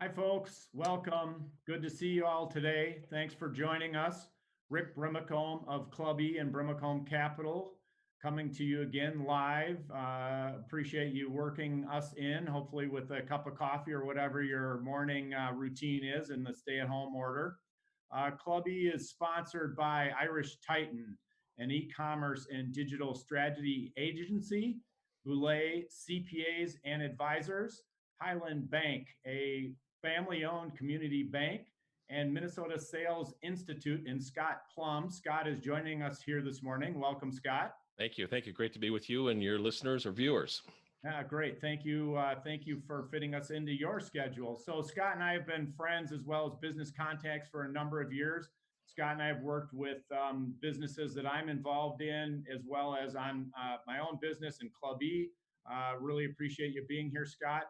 Hi, folks. Welcome. Good to see you all today. Thanks for joining us. Rick Brimacombe of Club E and Brimacombe Capital coming to you again live. Appreciate you working us in, hopefully with a cup of coffee or whatever your morning routine is in the stay-at-home order. Club E is sponsored by Irish Titan, an e-commerce and digital strategy agency, Boulay CPAs and Advisors, Highland Bank, a family-owned community bank, and Minnesota Sales Institute, and Scott Plum. Scott is joining us here this morning. Welcome, Scott. Thank you. Thank you. Great to be with you and your listeners or viewers. Great. Thank you. Thank you for fitting us into your schedule. So Scott and I have been friends as well as business contacts for a number of years. Scott and I have worked with businesses that I'm involved in, as well as on my own business and Club E. Really appreciate you being here, Scott.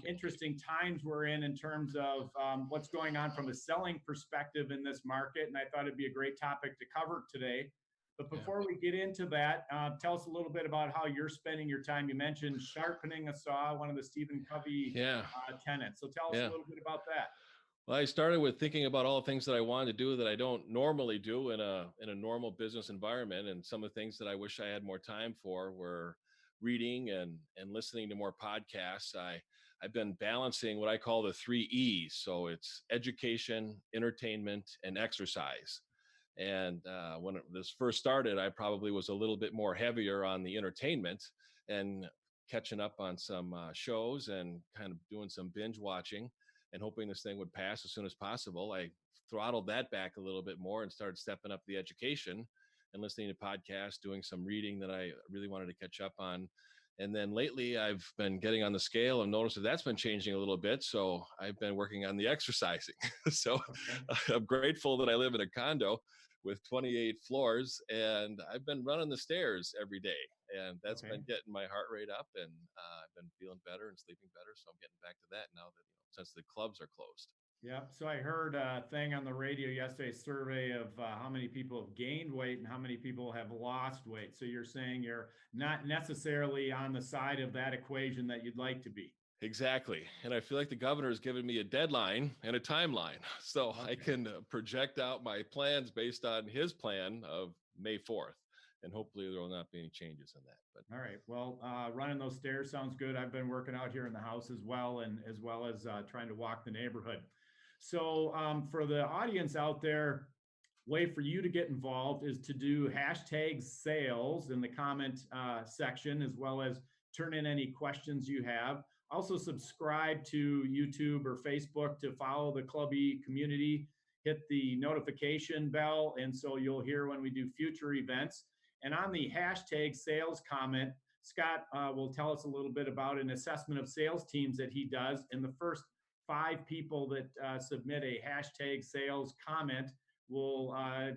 Interesting times we're in terms of what's going on from a selling perspective in this market. And I thought it'd be a great topic to cover today. But before we get into that, tell us a little bit about how you're spending your time. You mentioned sharpening a saw, one of the Stephen Covey tenets. So tell us a little bit about that. Well, I started with thinking about all the things that I wanted to do that I don't normally do in a normal business environment. And some of the things that I wish I had more time for were reading and listening to more podcasts. I've been balancing what I call the 3 E's. So it's education, entertainment, and exercise. And when this first started, I probably was a little bit more heavier on the entertainment and catching up on some shows and kind of doing some binge watching and hoping this thing would pass as soon as possible. I throttled that back a little bit more and started stepping up the education and listening to podcasts, doing some reading that I really wanted to catch up on. And then lately I've been getting on the scale and noticed that that's been changing a little bit. So I've been working on the exercising. So I'm grateful that I live in a condo with 28 floors, and I've been running the stairs every day, and that's been getting my heart rate up, and I've been feeling better and sleeping better. So I'm getting back to that now that, since the clubs are closed. Yeah. So I heard a thing on the radio yesterday, survey of how many people have gained weight and how many people have lost weight. So you're saying you're not necessarily on the side of that equation that you'd like to be. Exactly. And I feel like the governor has given me a deadline and a timeline. So I can project out my plans based on his plan of May 4th. And hopefully there will not be any changes in that. But all right. Well, running those stairs sounds good. I've been working out here in the house as well, and as well as trying to walk the neighborhood. So for the audience out there, way for you to get involved is to do hashtag sales in the comment section, as well as turn in any questions you have. Also subscribe to YouTube or Facebook to follow the Club E community. Hit the notification bell, and so you'll hear when we do future events. And on the hashtag sales comment, Scott will tell us a little bit about an assessment of sales teams that he does. And the first 5 people that submit a hashtag sales comment will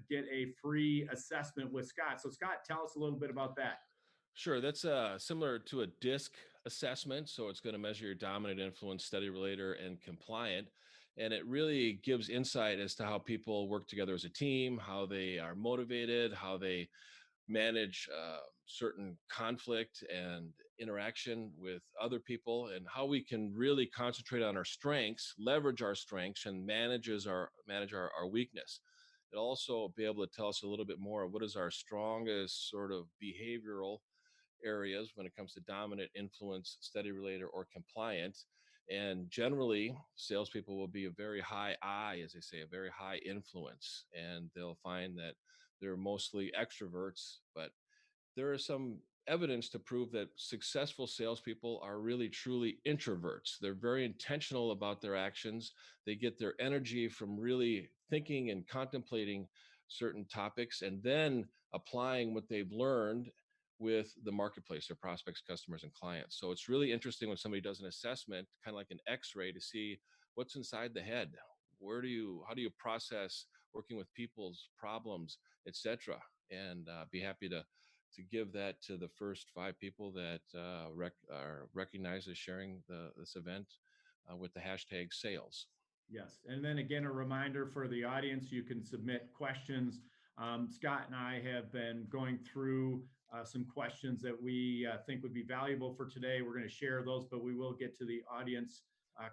get a free assessment with Scott. So Scott, tell us a little bit about that. Sure. That's similar to a DISC assessment. So it's going to measure your dominant, influence, steady, relator, and compliant. And it really gives insight as to how people work together as a team, how they are motivated, how they manage certain conflict and interaction with other people, and how we can really concentrate on our strengths, leverage our strengths, and manage our weakness. It'll also be able to tell us a little bit more of what is our strongest sort of behavioral areas when it comes to dominant, influence, steady, relator, or compliant. And generally, salespeople will be a very high I, as they say, a very high influence, and they'll find that they're mostly extroverts, but there is some evidence to prove that successful salespeople are really truly introverts. They're very intentional about their actions. They get their energy from really thinking and contemplating certain topics and then applying what they've learned with the marketplace, their prospects, customers, and clients. So it's really interesting when somebody does an assessment, kind of like an X-ray, to see what's inside the head. How do you process working with people's problems, etc. And be happy to give that to the first 5 people that are recognized as sharing this event with the hashtag sales. Yes. And then again, a reminder for the audience, you can submit questions. Scott and I have been going through some questions that we think would be valuable for today. We're going to share those, but we will get to the audience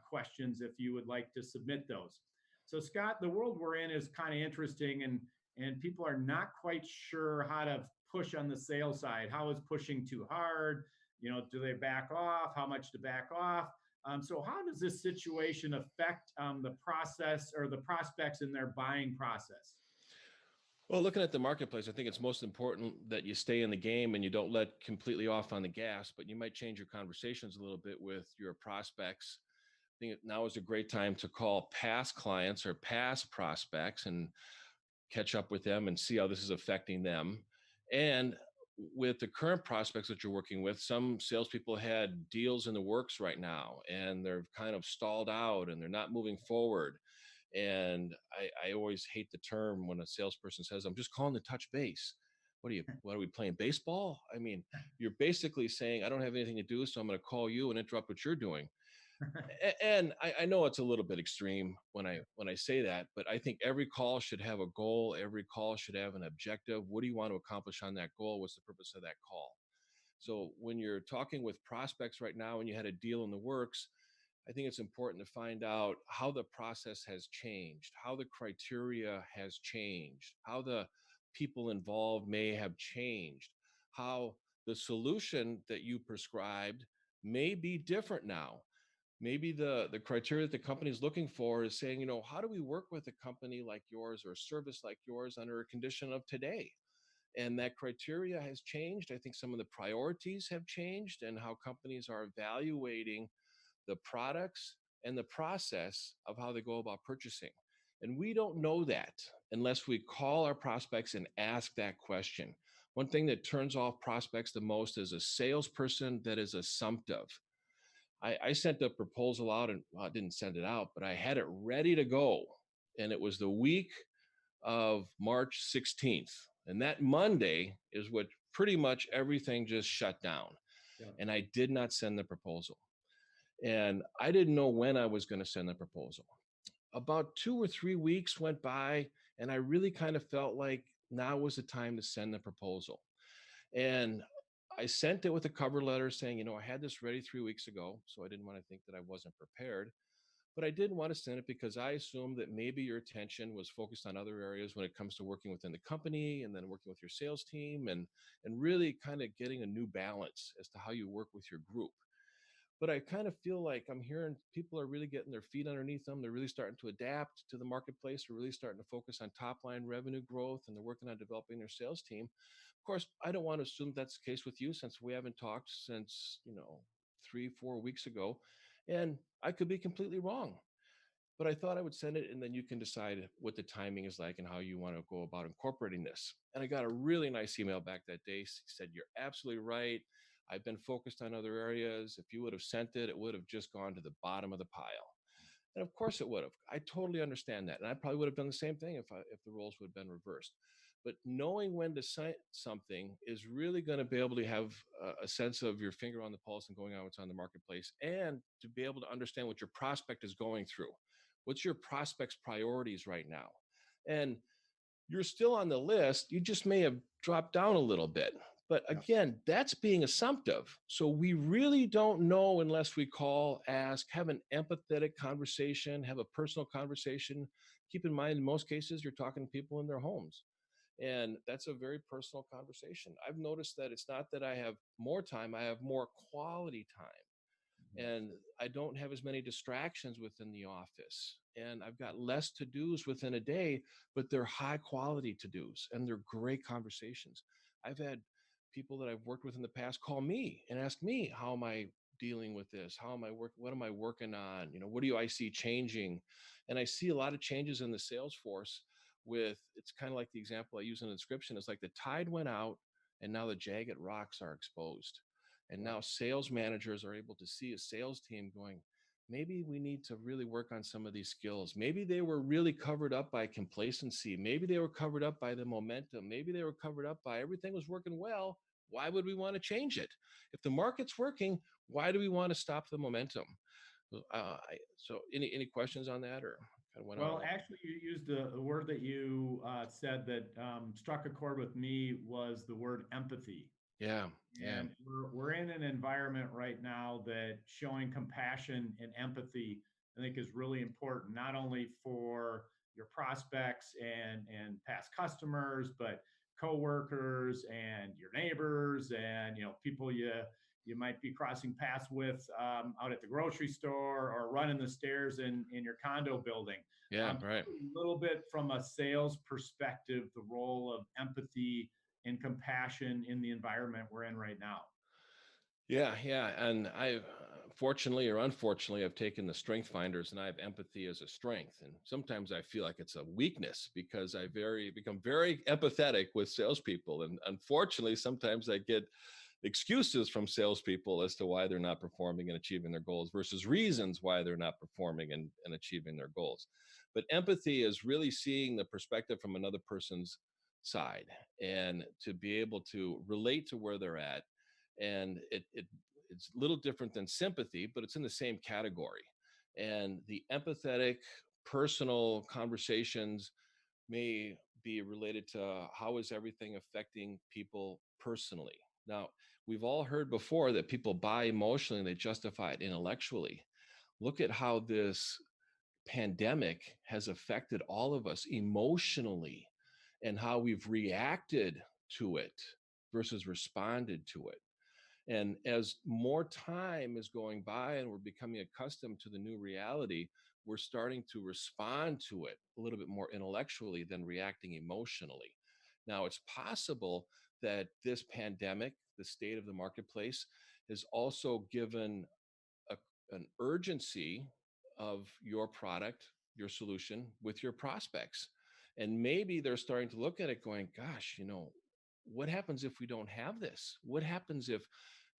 questions if you would like to submit those. So, Scott, the world we're in is kind of interesting, and people are not quite sure how to push on the sales side. How is pushing too hard? Do they back off? How much to back off? So, how does this situation affect the process or the prospects in their buying process? Well, looking at the marketplace, I think it's most important that you stay in the game and you don't let completely off on the gas, but you might change your conversations a little bit with your prospects. I think now is a great time to call past clients or past prospects and catch up with them and see how this is affecting them. And with the current prospects that you're working with, some salespeople had deals in the works right now and they're kind of stalled out and they're not moving forward. And I always hate the term when a salesperson says, I'm just calling to touch base. What are we playing baseball? I mean, you're basically saying, I don't have anything to do, so I'm going to call you and interrupt what you're doing. And I know it's a little bit extreme when I say that, but I think every call should have a goal. Every call should have an objective. What do you want to accomplish on that goal? What's the purpose of that call? So when you're talking with prospects right now and you had a deal in the works, I think it's important to find out how the process has changed, how the criteria has changed, how the people involved may have changed, how the solution that you prescribed may be different now. Maybe the criteria that the company is looking for is saying, how do we work with a company like yours or a service like yours under a condition of today? And that criteria has changed. I think some of the priorities have changed and how companies are evaluating the products and the process of how they go about purchasing. And we don't know that unless we call our prospects and ask that question. One thing that turns off prospects the most is a salesperson that is assumptive. I sent the proposal out and well, I didn't send it out, but I had it ready to go. And it was the week of March 16th. And that Monday is what pretty much everything just shut down. Yeah. And I did not send the proposal. And I didn't know when I was going to send the proposal. About 2 or 3 weeks went by, and I really kind of felt like now was the time to send the proposal. And I sent it with a cover letter saying, I had this ready 3 weeks ago, so I didn't want to think that I wasn't prepared. But I didn't want to send it because I assumed that maybe your attention was focused on other areas when it comes to working within the company and then working with your sales team and really kind of getting a new balance as to how you work with your group. But I kind of feel like I'm hearing people are really getting their feet underneath them. They're really starting to adapt to the marketplace. They're really starting to focus on top line revenue growth and they're working on developing their sales team. Of course, I don't want to assume that's the case with you since we haven't talked since, 3, 4 weeks ago. And I could be completely wrong. But I thought I would send it and then you can decide what the timing is like and how you want to go about incorporating this. And I got a really nice email back that day. He said, You're absolutely right. I've been focused on other areas. If you would have sent it, it would have just gone to the bottom of the pile. And of course it would have. I totally understand that. And I probably would have done the same thing if the roles would have been reversed. But knowing when to cite something is really going to be able to have a sense of your finger on the pulse and going on what's on the marketplace and to be able to understand what your prospect is going through. What's your prospect's priorities right now? And you're still on the list. You just may have dropped down a little bit. But Yeah. again, that's being assumptive. So we really don't know unless we call, ask, have an empathetic conversation, have a personal conversation. Keep in mind, in most cases, you're talking to people in their homes. And that's a very personal conversation. I've noticed that it's not that I have more time, I have more quality time and I don't have as many distractions within the office. And I've got less to dos within a day, but they're high quality to dos and they're great conversations. I've had people that I've worked with in the past call me and ask me, how am I dealing with this? How am I working? What am I working on? What do I see changing? And I see a lot of changes in the sales force with, it's kind of like the example I use in the description. It's like the tide went out and now the jagged rocks are exposed. And Yeah. now sales managers are able to see a sales team going, maybe we need to really work on some of these skills. Maybe they were really covered up by complacency. Maybe they were covered up by the momentum. Maybe they were covered up by everything was working well. Why would we want to change it? If the market's working, why do we want to stop the momentum? So any questions on that or kind of went on a Well, lot? actually, you used the word that you said that struck a chord with me was the word empathy. Yeah. Yeah. And we're in an environment right now that showing compassion and empathy, I think, is really important, not only for your prospects and past customers, but coworkers and your neighbors and people you might be crossing paths with out at the grocery store or running the stairs in your condo building. Yeah. Right. A little bit from a sales perspective, the role of empathy and compassion in the environment we're in right now. Yeah, yeah, and I, fortunately or unfortunately, I've taken the strength finders, and I have empathy as a strength. And sometimes I feel like it's a weakness because I very become very empathetic with salespeople, and unfortunately, sometimes I get excuses from salespeople as to why they're not performing and achieving their goals versus reasons why they're not performing and achieving their goals. But empathy is really seeing the perspective from another person's side and to be able to relate to where they're at. And it's a little different than sympathy, but it's in the same category. And the empathetic personal conversations may be related to how is everything affecting people personally. Now, we've all heard before that people buy emotionally and they justify it intellectually. Look at how this pandemic has affected all of us emotionally and how we've reacted to it versus responded to it. And as more time is going by and we're becoming accustomed to the new reality, we're starting to respond to it a little bit more intellectually than reacting emotionally. Now, it's possible that this pandemic, the state of the marketplace, has also given a, an urgency of your product, your solution with your prospects. And maybe they're starting to look at it going, gosh, what happens if we don't have this? What happens if,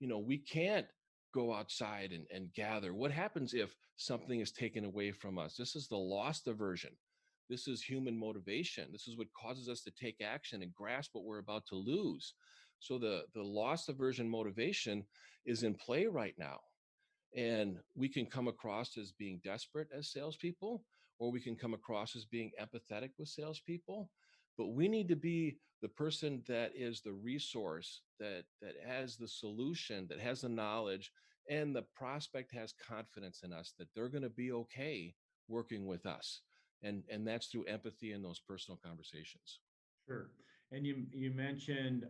we can't go outside and gather? What happens if something is taken away from us? This is the lost aversion. This is human motivation. This is what causes us to take action and grasp what we're about to lose. So the lost aversion motivation is in play right now. And we can come across as being desperate as salespeople, or we can come across as being empathetic with salespeople. But we need to be the person that is the resource, that has the solution, that has the knowledge, and the prospect has confidence in us that they're going to be okay working with us. And that's through empathy and those personal conversations. Sure. And you mentioned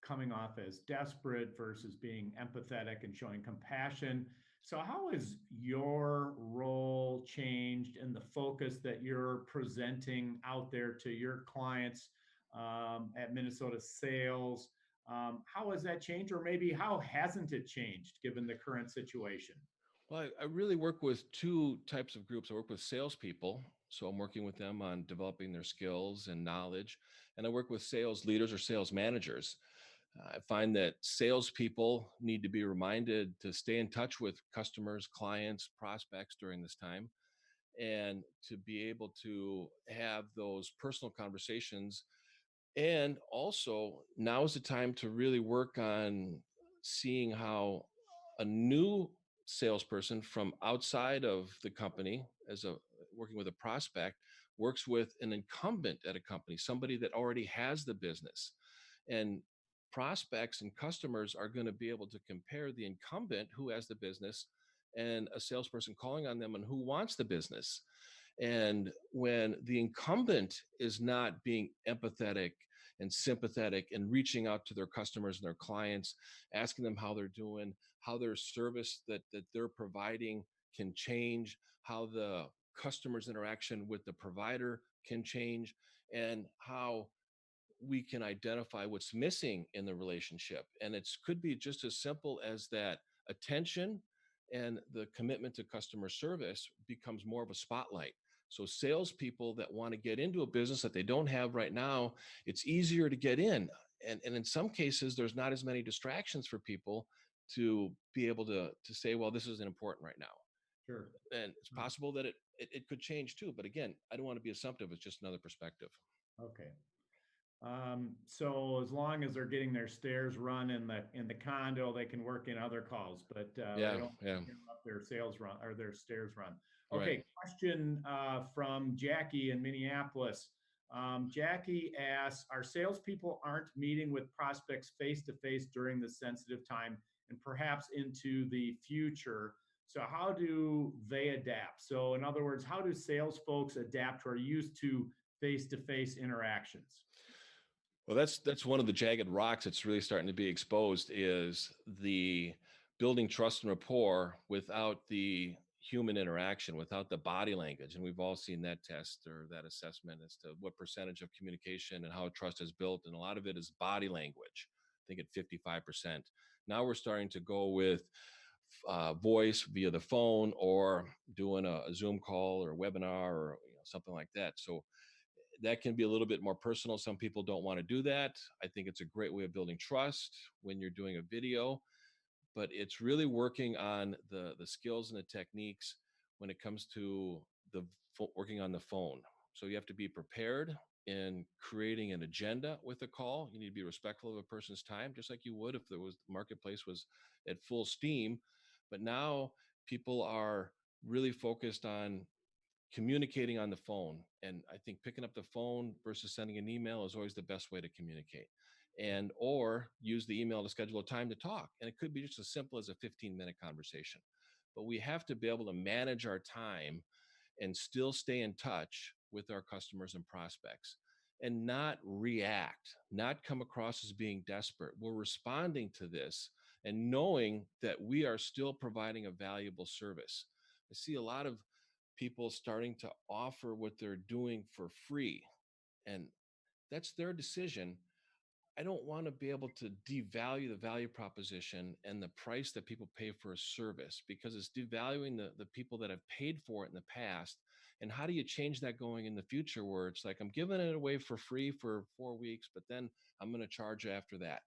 coming off as desperate versus being empathetic and showing compassion. So how has your role changed in the focus that you're presenting out there to your clients at Minnesota Sales? How has that changed, or maybe how hasn't it changed given the current situation? Well, I really work with two types of groups. I work with salespeople. So I'm working with them on developing their skills and knowledge. And I work with sales leaders or sales managers. I find that salespeople need to be reminded to stay in touch with customers, clients, prospects during this time, and to be able to have those personal conversations. And also, now is the time to really work on seeing how a new salesperson from outside of the company, as a working with a prospect, works with an incumbent at a company, somebody that already has the business. And prospects and customers are going to be able to compare the incumbent who has the business and a salesperson calling on them and who wants the business. And when the incumbent is not being empathetic and sympathetic and reaching out to their customers and their clients, asking them how they're doing, how their service that they're providing can change, how the customer's interaction with the provider can change, and how we can identify what's missing in the relationship. And it could be just as simple as that attention and the commitment to customer service becomes more of a spotlight. So salespeople that want to get into a business that they don't have right now, it's easier to get in. And in some cases, there's not as many distractions for people to be able to say, well, this isn't important right now. Sure. And it's possible that it could change too. But again, I don't want to be assumptive. It's just another perspective. Okay. So as long as they're getting their stairs run in the condo, they can work in other calls, but they Yeah. don't Yeah. interrupt their sales run or their stairs run. Right. Okay, question from Jackie in Minneapolis. Jackie asks, our salespeople aren't meeting with prospects face to face during the sensitive time and perhaps into the future. So how do they adapt? So in other words, how do sales folks adapt who are used to face-to-face interactions? Well, that's one of the jagged rocks that's really starting to be exposed is the building trust and rapport without the human interaction, without the body language. And we've all seen that test or that assessment as to what percentage of communication and how trust is built. And a lot of it is body language. I think at 55%. Now we're starting to go with voice via the phone or doing a Zoom call or a webinar or something like that. So that can be a little bit more personal. Some people don't want to do that. I think it's a great way of building trust when you're doing a video, but it's really working on the skills and the techniques when it comes to working on the phone. So you have to be prepared in creating an agenda with a call. You need to be respectful of a person's time, just like you would if the marketplace was at full steam. But now people are really focused on communicating on the phone. And I think picking up the phone versus sending an email is always the best way to communicate. And or use the email to schedule a time to talk. And it could be just as simple as a 15-minute conversation. But we have to be able to manage our time and still stay in touch with our customers and prospects and not react, not come across as being desperate. We're responding to this and knowing that we are still providing a valuable service. I see a lot of people starting to offer what they're doing for free, and that's their decision. I don't want to be able to devalue the value proposition and the price that people pay for a service because it's devaluing the people that have paid for it in the past. And how do you change that going in the future where it's like, I'm giving it away for free for 4 weeks, but then I'm going to charge after that?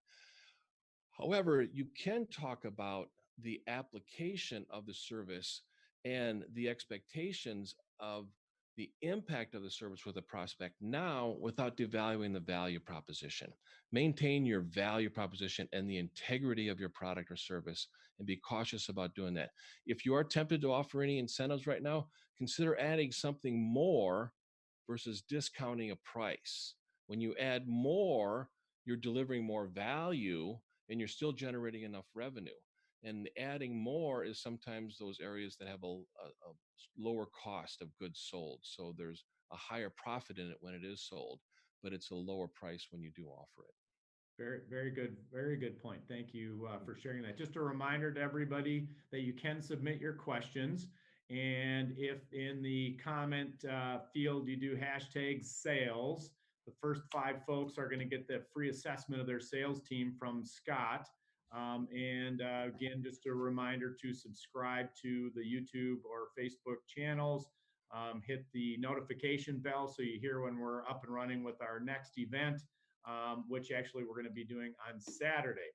However, you can talk about the application of the service and the expectations of the impact of the service with a prospect now without devaluing the value proposition. Maintain your value proposition and the integrity of your product or service and be cautious about doing that. If you are tempted to offer any incentives right now, consider adding something more versus discounting a price. When you add more, you're delivering more value and you're still generating enough revenue. And adding more is sometimes those areas that have a lower cost of goods sold. So there's a higher profit in it when it is sold, but it's a lower price when you do offer it. Very good point. Thank you for sharing that. Just a reminder to everybody that you can submit your questions. And if in the comment field you do hashtag sales, the first 5 folks are going to get the free assessment of their sales team from Scott. Again, just a reminder to subscribe to the YouTube or Facebook channels. Hit the notification bell so you hear when we're up and running with our next event, which actually we're going to be doing on Saturday.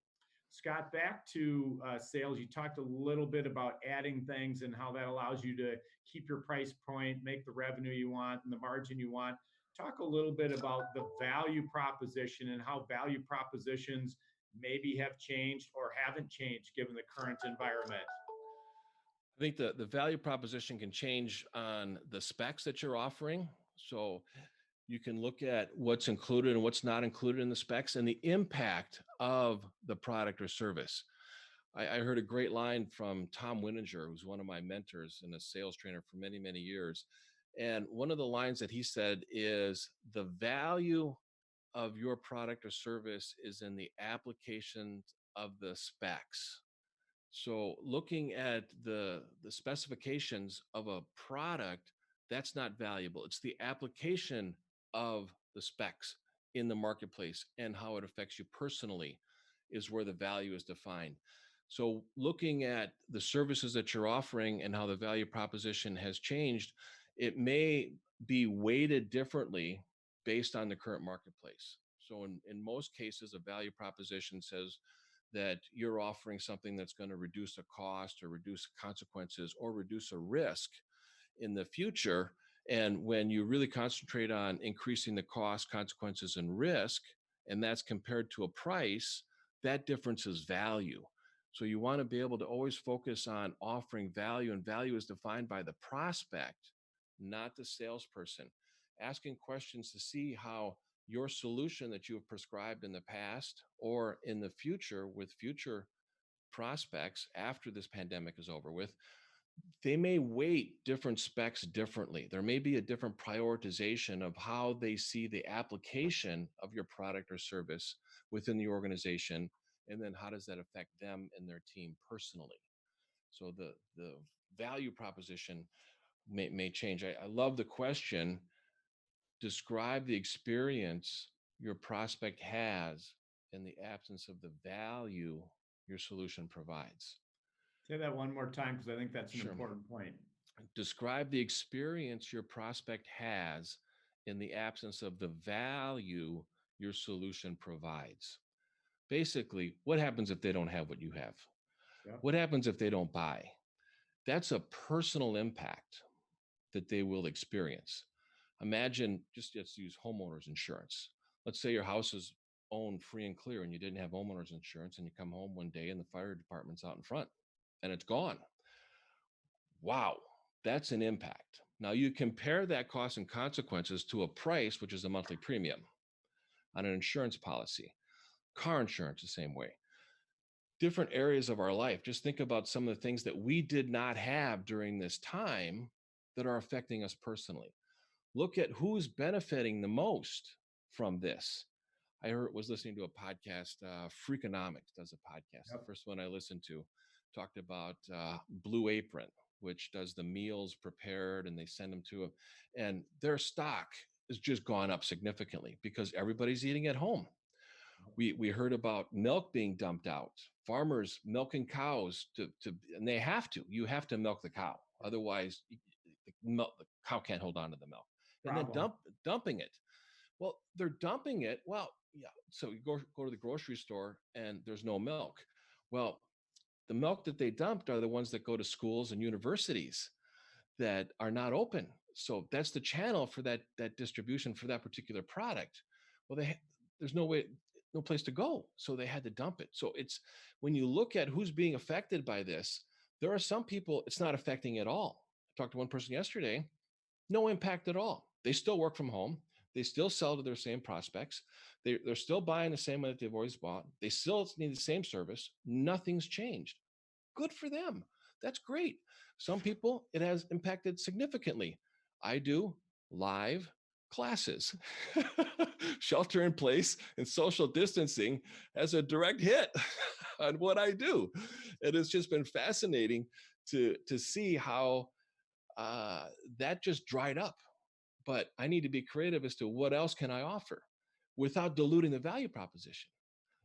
Scott, back to sales. You talked a little bit about adding things and how that allows you to keep your price point, make the revenue you want, and the margin you want. Talk a little bit about the value proposition and how value propositions maybe have changed or haven't changed given the current environment. I think the value proposition can change on the specs that you're offering. So you can look at what's included and what's not included in the specs and the impact of the product or service. I heard a great line from Tom Wininger, who's one of my mentors and a sales trainer for many, many years. And one of the lines that he said is the value of your product or service is in the application of the specs. So looking at the specifications of a product, that's not valuable. It's the application of the specs in the marketplace and how it affects you personally is where the value is defined. So looking at the services that you're offering and how the value proposition has changed, it may be weighted differently based on the current marketplace. So in most cases, a value proposition says that you're offering something that's going to reduce a cost or reduce consequences or reduce a risk in the future. And when you really concentrate on increasing the cost, consequences, and risk, and that's compared to a price, that difference is value. So you want to be able to always focus on offering value, and value is defined by the prospect, not the salesperson. asking questions to see how your solution that you have prescribed in the past or in the future with future prospects after this pandemic is over with, they may weight different specs differently. There may be a different prioritization of how they see the application of your product or service within the organization. And then how does that affect them and their team personally? So the value proposition may change. I love the question. Describe the experience your prospect has in the absence of the value your solution provides. Say that one more time because I think that's an Sure. important point. Describe the experience your prospect has in the absence of the value your solution provides. Basically, what happens if they don't have what you have? Yep. What happens if they don't buy? That's a personal impact that they will experience. Imagine, just let's use homeowners insurance. Let's say your house is owned free and clear and you didn't have homeowners insurance, and you come home one day and the fire department's out in front and it's gone. Wow, that's an impact. Now you compare that cost and consequences to a price, which is a monthly premium on an insurance policy. Car insurance, the same way. Different areas of our life. Just think about some of the things that we did not have during this time that are affecting us personally. Look at who's benefiting the most from this. Was listening to a podcast. Freakonomics does a podcast. Yep. The first one I listened to talked about Blue Apron, which does the meals prepared and they send them to them, and their stock has just gone up significantly because everybody's eating at home. We heard about milk being dumped out, farmers milking cows and they have to. You have to milk the cow, otherwise the cow can't hold on to the milk, and then Problem. dumping it. Well, they're dumping it. Well, yeah. So you go to the grocery store and there's no milk. Well, the milk that they dumped are the ones that go to schools and universities that are not open. So that's the channel for that distribution for that particular product. Well, there's no way, no place to go, so they had to dump it. So it's when you look at who's being affected by this, there are some people it's not affecting at all. I talked to one person yesterday, no impact at all. They still work from home. They still sell to their same prospects. They're still buying the same way that they've always bought. They still need the same service. Nothing's changed. Good for them. That's great. Some people, it has impacted significantly. I do live classes. Shelter in place and social distancing has a direct hit on what I do. It has just been fascinating to see how that just dried up. But I need to be creative as to what else can I offer without diluting the value proposition.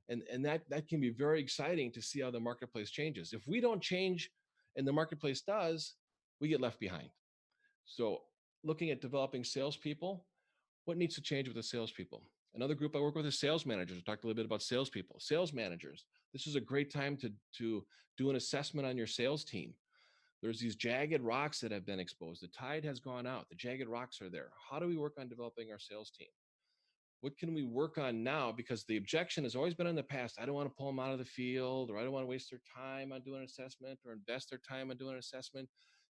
And that can be very exciting to see how the marketplace changes. If we don't change and the marketplace does, we get left behind. So looking at developing salespeople, what needs to change with the salespeople? Another group I work with is sales managers. We talked a little bit about salespeople. Sales managers, this is a great time to do an assessment on your sales team. There's these jagged rocks that have been exposed. The tide has gone out. The jagged rocks are there. How do we work on developing our sales team? What can we work on now? Because the objection has always been in the past. I don't want to pull them out of the field, or I don't want to waste their time on doing an assessment or invest their time on doing an assessment.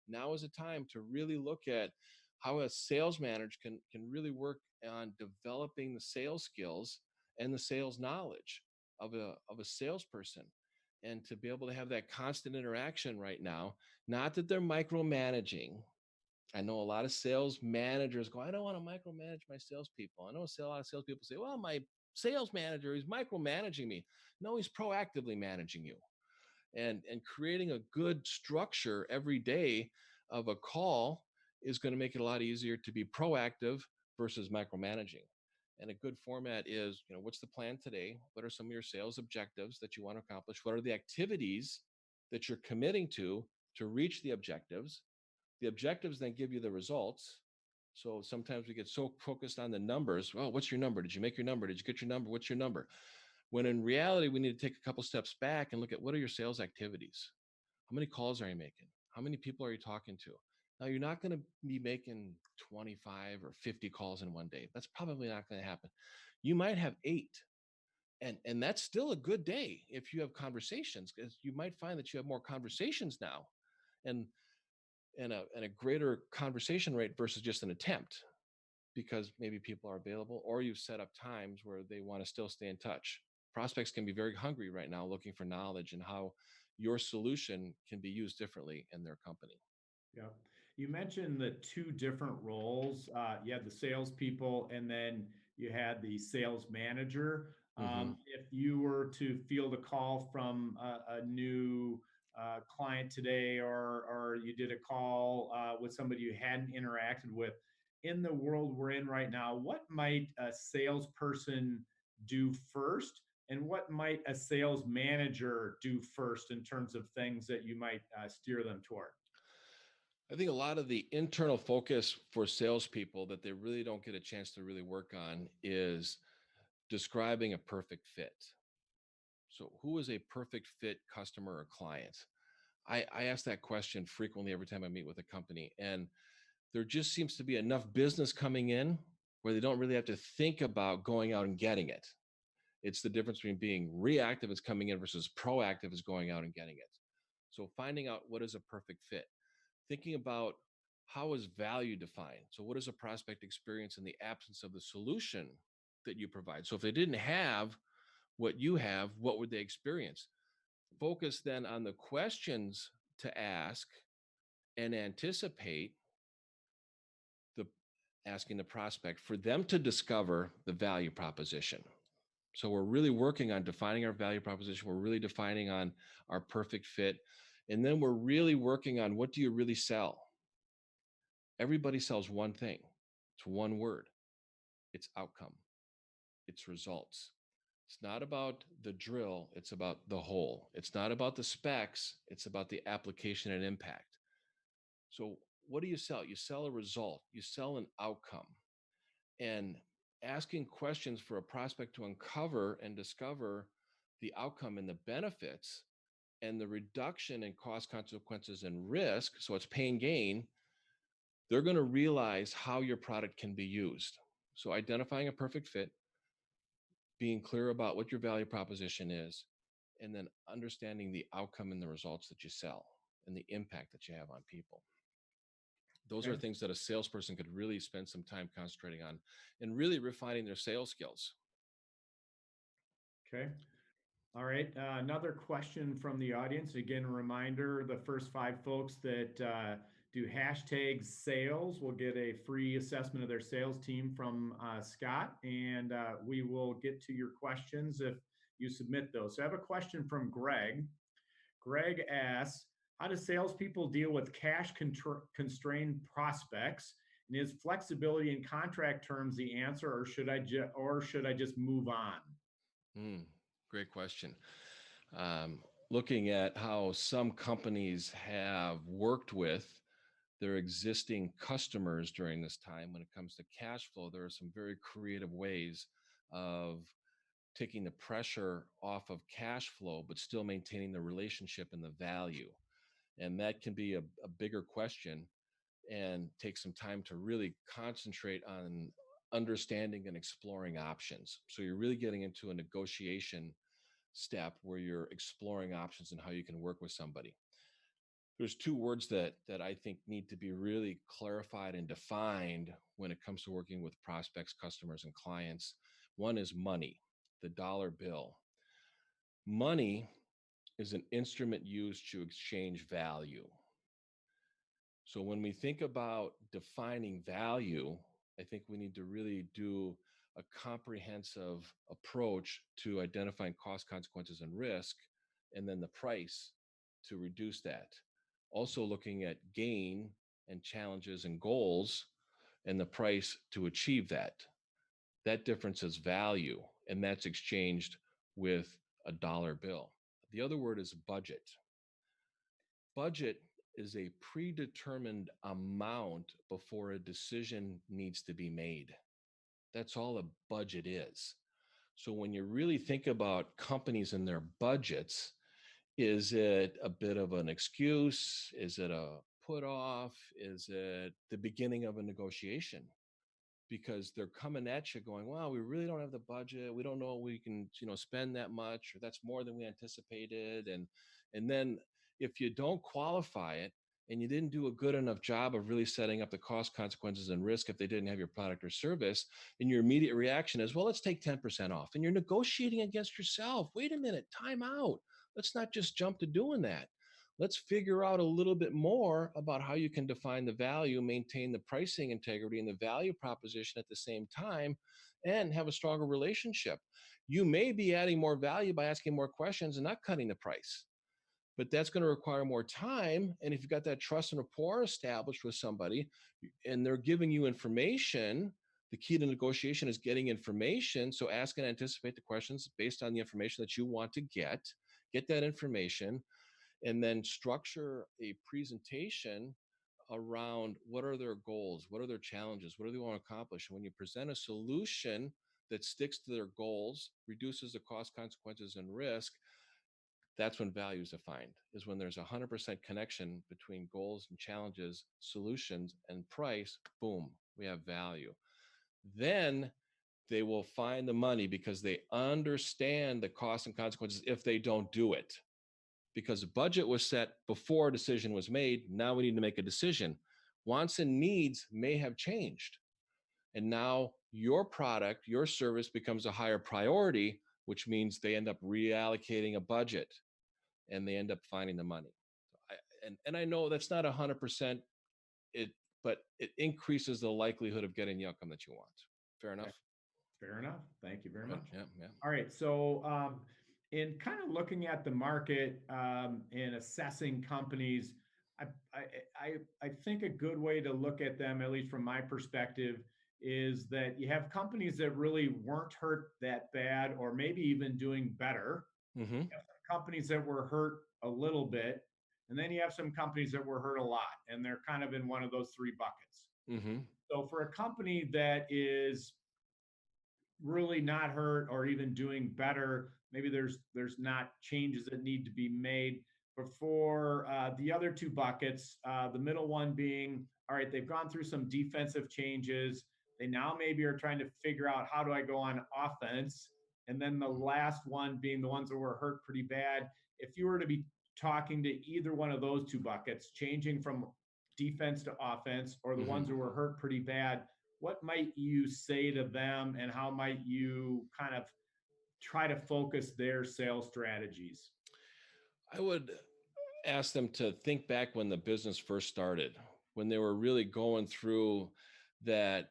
Now is a time to really look at how a sales manager can really work on developing the sales skills and the sales knowledge of a salesperson, and to be able to have that constant interaction right now. Not that they're micromanaging. I know a lot of sales managers go, I don't want to micromanage my salespeople. I know a lot of salespeople say, well, my sales manager is micromanaging me. No, he's proactively managing you, and creating a good structure every day of a call is going to make it a lot easier to be proactive versus micromanaging. And a good format is, what's the plan today? What are some of your sales objectives that you want to accomplish? What are the activities that you're committing to reach the objectives? The objectives then give you the results. So sometimes we get so focused on the numbers. Well, what's your number? Did you make your number? Did you get your number? What's your number? When in reality, we need to take a couple steps back and look at what are your sales activities? How many calls are you making? How many people are you talking to? Now, you're not going to be making 25 or 50 calls in one day. That's probably not going to happen. You might have 8. And that's still a good day if you have conversations, because you might find that you have more conversations now and a greater conversation rate versus just an attempt. because maybe people are available, or you've set up times where they want to still stay in touch. Prospects can be very hungry right now looking for knowledge and how your solution can be used differently in their company. Yeah. You mentioned the two different roles. You had the salespeople, and then you had the sales manager. Hmm. If you were to field a call from a new client today, or you did a call with somebody you hadn't interacted with, in the world we're in right now, what might a salesperson do first? And what might a sales manager do first in terms of things that you might steer them toward? I think a lot of the internal focus for salespeople that they really don't get a chance to really work on is describing a perfect fit. So, who is a perfect fit customer or client? I ask that question frequently every time I meet with a company. And there just seems to be enough business coming in where they don't really have to think about going out and getting it. It's the difference between being reactive as coming in versus proactive as going out and getting it. So, finding out what is a perfect fit, thinking about how is value defined. So, what is a prospect experience in the absence of the solution that you provide? So, if they didn't have what you have, what would they experience? Focus then on the questions to ask and anticipate the asking the prospect for them to discover the value proposition. So we're really working on defining our value proposition. We're really defining on our perfect fit. And then we're really working on what do you really sell? Everybody sells one thing. It's one word. It's outcome. It's results. It's not about the drill, it's about the whole. It's not about the specs, it's about the application and impact. So, what do you sell? You sell a result, you sell an outcome. And asking questions for a prospect to uncover and discover the outcome and the benefits and the reduction in cost, consequences, and risk. So, it's pain gain. They're going to realize how your product can be used. So, identifying a perfect fit, being clear about what your value proposition is, and then understanding the outcome and the results that you sell and the impact that you have on people. Those are Okay. things that a salesperson could really spend some time concentrating on and really refining their sales skills. Okay. All right. Another question from the audience. Again, a reminder, the first five folks that do hashtag sales will get a free assessment of their sales team from Scott, and we will get to your questions if you submit those. So I have a question from Greg. Greg asks, how do salespeople deal with cash constrained prospects? And is flexibility in contract terms the answer, or should I just move on? Mm, great question. Um, Looking at how some companies have worked with their existing customers during this time when it comes to cash flow, there are some very creative ways of taking the pressure off of cash flow, but still maintaining the relationship and the value. And that can be a bigger question and take some time to really concentrate on understanding and exploring options. So you're really getting into a negotiation step where you're exploring options and how you can work with somebody. There's two words that I think need to be really clarified and defined when it comes to working with prospects, customers, and clients. One is money, the dollar bill. Money is an instrument used to exchange value. So when we think about defining value, I think we need to really do a comprehensive approach to identifying cost, consequences, and risk, and then the price to reduce that. Also, looking at gain and challenges and goals, and the price to achieve that. That difference is value, and that's exchanged with a dollar bill. The other word is budget. Budget is a predetermined amount before a decision needs to be made. That's all a budget is. So when you really think about companies and their budgets, is it a bit of an excuse? Is it a put off? Is it the beginning of a negotiation? Because they're coming at you going, wow, we really don't have the budget. We don't know we can, spend that much, or that's more than we anticipated. And then if you don't qualify it and you didn't do a good enough job of really setting up the cost, consequences, and risk if they didn't have your product or service, and your immediate reaction is, well, let's take 10% off. And you're negotiating against yourself. Wait a minute, time out. Let's not just jump to doing that. Let's figure out a little bit more about how you can define the value, maintain the pricing integrity and the value proposition at the same time, and have a stronger relationship. You may be adding more value by asking more questions and not cutting the price, but that's going to require more time. And if you've got that trust and rapport established with somebody and they're giving you information, the key to negotiation is getting information. So ask and anticipate the questions based on the information that you want to get that information, and then structure a presentation around what are their goals, what are their challenges, what do they want to accomplish. And when you present a solution that sticks to their goals, reduces the cost, consequences, and risk, that's when value is defined, is when there's 100% connection between goals and challenges, solutions, and price. Boom, we have value. Then they will find the money because they understand the costs and consequences if they don't do it. Because the budget was set before a decision was made. Now we need to make a decision. Wants and needs may have changed. And now your product, your service becomes a higher priority, which means they end up reallocating a budget and they end up finding the money. And I know that's not 100% it, but it increases the likelihood of getting the outcome that you want. Fair enough? Okay, fair enough. Thank you very Good. much. Yeah, yeah. All right. So, in kind of looking at the market and assessing companies, I, I, I think a good way to look at them, at least from my perspective, is that you have companies that really weren't hurt that bad, or maybe even doing better. Mm-hmm. You have some companies that were hurt a little bit, and then you have some companies that were hurt a lot, and they're kind of in one of those three buckets. Mm-hmm. So, for a company that is really not hurt or even doing better, maybe there's not changes that need to be made. But for the other two buckets, the middle one being, all right, they've gone through some defensive changes. They now maybe are trying to figure out, how do I go on offense? And then the last one being the ones that were hurt pretty bad. If you were to be talking to either one of those two buckets, changing from defense to offense, or the Mm-hmm. ones who were hurt pretty bad, what might you say to them, and how might you kind of try to focus their sales strategies? I would ask them to think back when the business first started, when they were really going through that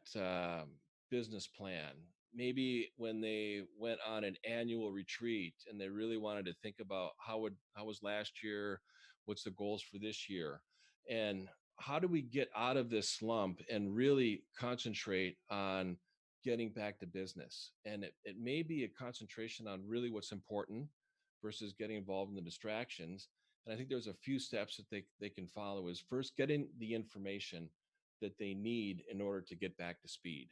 business plan. Maybe when they went on an annual retreat and they really wanted to think about how was last year, what's the goals for this year, and how do we get out of this slump and really concentrate on getting back to business. And it may be a concentration on really what's important versus getting involved in the distractions. And I think there's a few steps that they can follow. Is first getting the information that they need in order to get back to speed,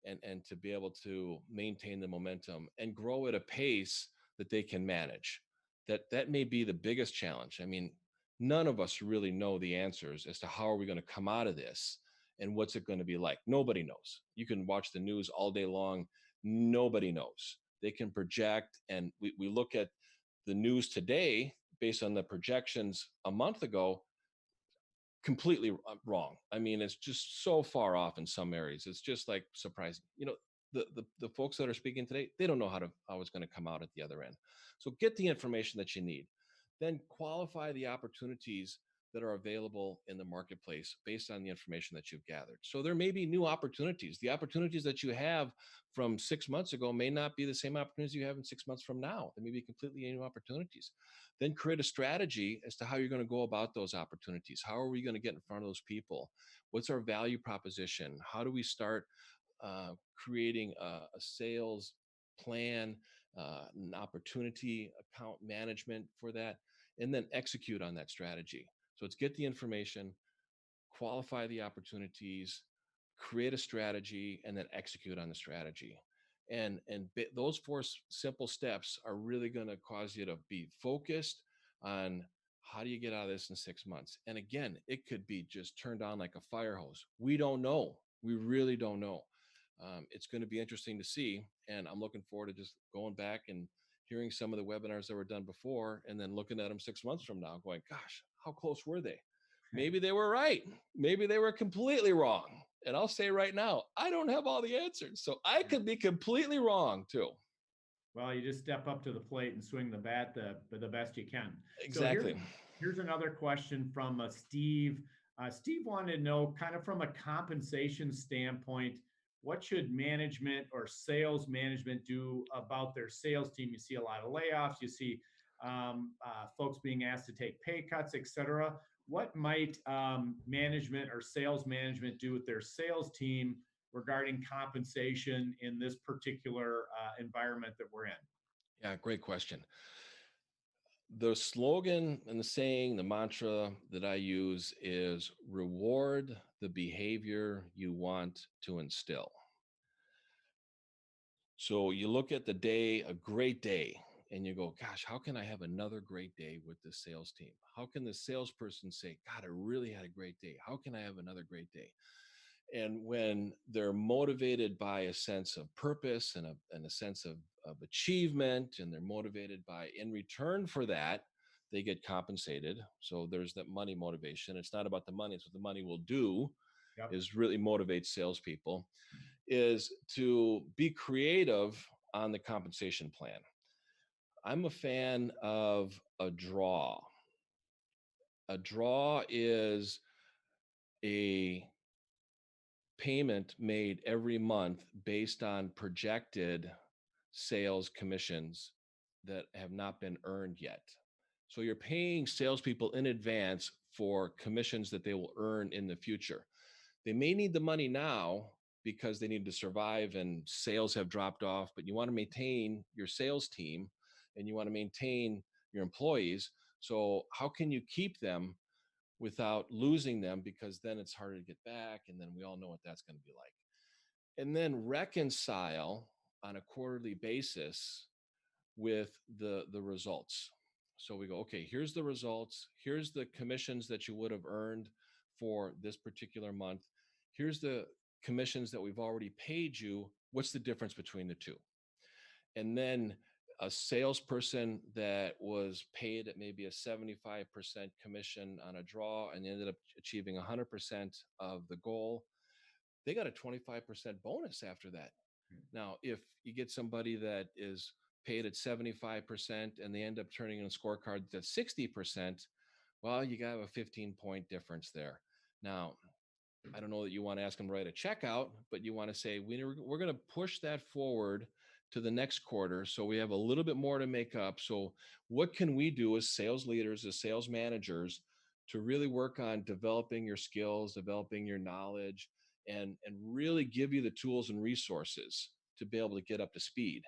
and to be able to maintain the momentum and grow at a pace that they can manage. That may be the biggest challenge. I mean, none of us really know the answers as to how are we going to come out of this and what's it going to be like. Nobody knows. You can watch the news all day long. Nobody knows. They can project, and we look at the news today based on the projections a month ago, completely wrong. I mean, it's just so far off in some areas. It's just like surprising. The folks that are speaking today, they don't know how it's going to come out at the other end. So get the information that you need, then qualify the opportunities that are available in the marketplace based on the information that you've gathered. So there may be new opportunities. The opportunities that you have from 6 months ago may not be the same opportunities you have in 6 months from now. There may be completely new opportunities. Then create a strategy as to how you're going to go about those opportunities. How are we going to get in front of those people? What's our value proposition? How do we start creating a sales plan, an opportunity account management for that, and then execute on that strategy? So it's get the information, qualify the opportunities, create a strategy, and then execute on the strategy. And those four simple steps are really going to cause you to be focused on how do you get out of this in 6 months. And again, it could be just turned on like a fire hose. We don't know. We really don't know. It's going to be interesting to see, and I'm looking forward to just going back and hearing some of the webinars that were done before, and then looking at them 6 months from now, going, "Gosh, how close were they?" maybe they were right. Maybe they were completely wrong. And I'll say right now, I don't have all the answers. So I could be completely wrong too. Well, you just step up to the plate and swing the bat the best you can. So Exactly. here's another question from Steve. Steve wanted to know, kind of from a compensation standpoint, what should management or sales management do about their sales team? You see a lot of layoffs. You see folks being asked to take pay cuts, et cetera. What might management or sales management do with their sales team regarding compensation in this particular environment that we're in? Yeah, great question. The slogan and the saying, the mantra that I use is reward the behavior you want to instill. So you look at the day, a great day, and you go, gosh, how can I have another great day with the sales team? How can the salesperson say, God, I really had a great day? How can I have another great day? And when they're motivated by a sense of purpose and a sense of achievement, and they're motivated by, in return for that, they get compensated. So there's that money motivation. It's not about the money, it's what the money will do, Yep. is really motivates salespeople, is to be creative on the compensation plan. I'm a fan of a draw. A draw is a payment made every month based on projected sales commissions that have not been earned yet. So you're paying salespeople in advance for commissions that they will earn in the future. They may need the money now because they need to survive and sales have dropped off, but you want to maintain your sales team and you want to maintain your employees. So, how can you keep them without losing them? Because then it's harder to get back. And then we all know what that's going to be like. And then reconcile on a quarterly basis with the results. So we go, okay, here's the results. Here's the commissions that you would have earned for this particular month. Here's the commissions that we've already paid you. What's the difference between the two? And then a salesperson that was paid at maybe a 75% commission on a draw and ended up achieving 100% of the goal, they got a 25% bonus after that. Now, if you get somebody that is paid at 75% and they end up turning in a scorecard that's 60%, well, you got a 15-point difference there. Now, I don't know that you want to ask them to write a check out, but you want to say, we're going to push that forward to the next quarter. So we have a little bit more to make up. So what can we do as sales leaders, as sales managers, to really work on developing your skills, developing your knowledge, and really give you the tools and resources to be able to get up to speed?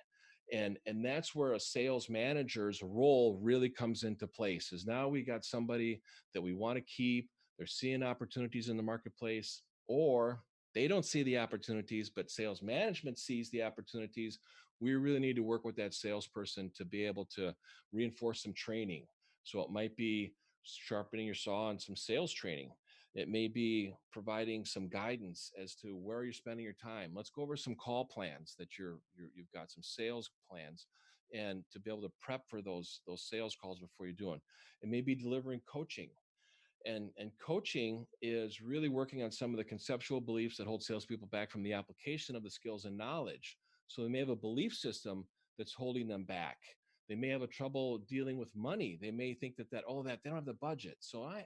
And that's where a sales manager's role really comes into place, is now we got somebody that we want to keep. They're seeing opportunities in the marketplace, or they don't see the opportunities, but sales management sees the opportunities. We really need to work with that salesperson to be able to reinforce some training. So it might be sharpening your saw on some sales training. It may be providing some guidance as to where you're spending your time. Let's go over some call plans that you've got, some sales plans, and to be able to prep for those sales calls before you do them. It may be delivering coaching, and coaching is really working on some of the conceptual beliefs that hold salespeople back from the application of the skills and knowledge. So they may have a belief system that's holding them back. They may have a trouble dealing with money. They may think that they don't have the budget. So I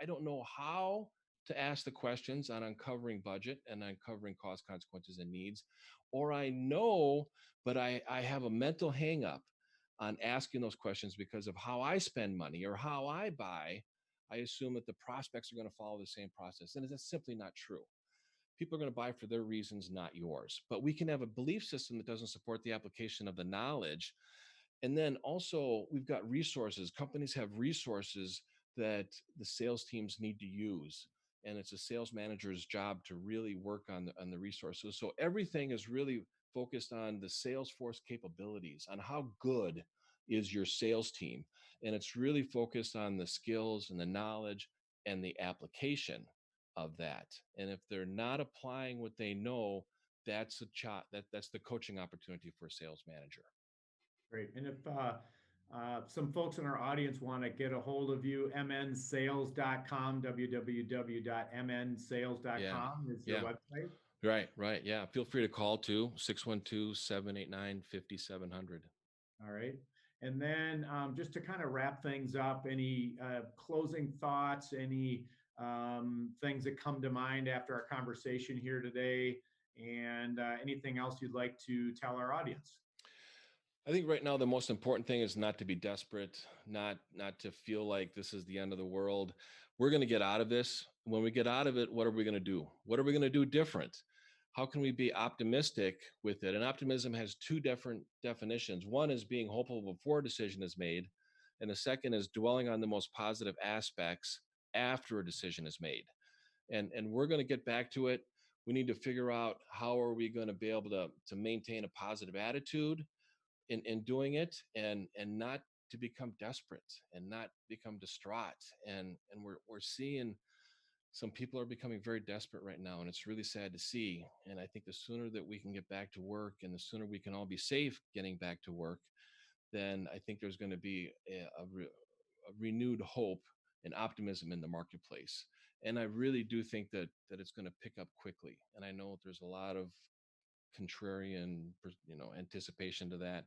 don't know how to ask the questions on uncovering budget and uncovering cost, consequences, and needs. Or I know, but I have a mental hang up on asking those questions because of how I spend money or how I buy. I assume that the prospects are going to follow the same process. And that's simply not true. People are going to buy for their reasons, not yours. But we can have a belief system that doesn't support the application of the knowledge. And then also, we've got resources. Companies have resources that the sales teams need to use. And it's a sales manager's job to really work on the resources. So everything is really focused on the sales force capabilities, on how good is your sales team. And it's really focused on the skills and the knowledge and the application of that. And if they're not applying what they know, that's that's the coaching opportunity for a sales manager. Great. And if Some folks in our audience want to get a hold of you, mnsales.com, Yeah. www.mnsales.com is your Yeah. website. Right. Right. Yeah. Feel free to call too, 612-789-5700. All right. And then just to kind of wrap things up, any closing thoughts, any things that come to mind after our conversation here today, and anything else you'd like to tell our audience? I think right now the most important thing is not to be desperate, not to feel like this is the end of the world. We're going to get out of this. When we get out of it, what are we going to do? What are we going to do different? How can we be optimistic with it? And optimism has two different definitions. One is being hopeful before a decision is made, and the second is dwelling on the most positive aspects after a decision is made. And we're going to get back to it. We need to figure out how are we going to be able to maintain a positive attitude in doing it, and not to become desperate and not become distraught. And we're seeing some people are becoming very desperate right now, and it's really sad to see. And I think the sooner that we can get back to work and the sooner we can all be safe getting back to work, then I think there's going to be a renewed hope and optimism in the marketplace. And I really do think that it's going to pick up quickly. And I know there's a lot of contrarian, anticipation to that.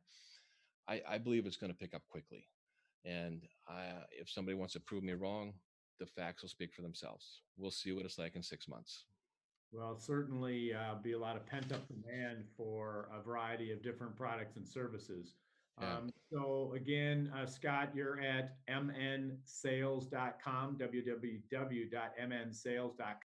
I believe it's going to pick up quickly. And if somebody wants to prove me wrong, the facts will speak for themselves. We'll see what it's like in 6 months. Well, certainly be a lot of pent up demand for a variety of different products and services. Yeah. So again, Scott, you're at mnsales.com, www.mnsales.com.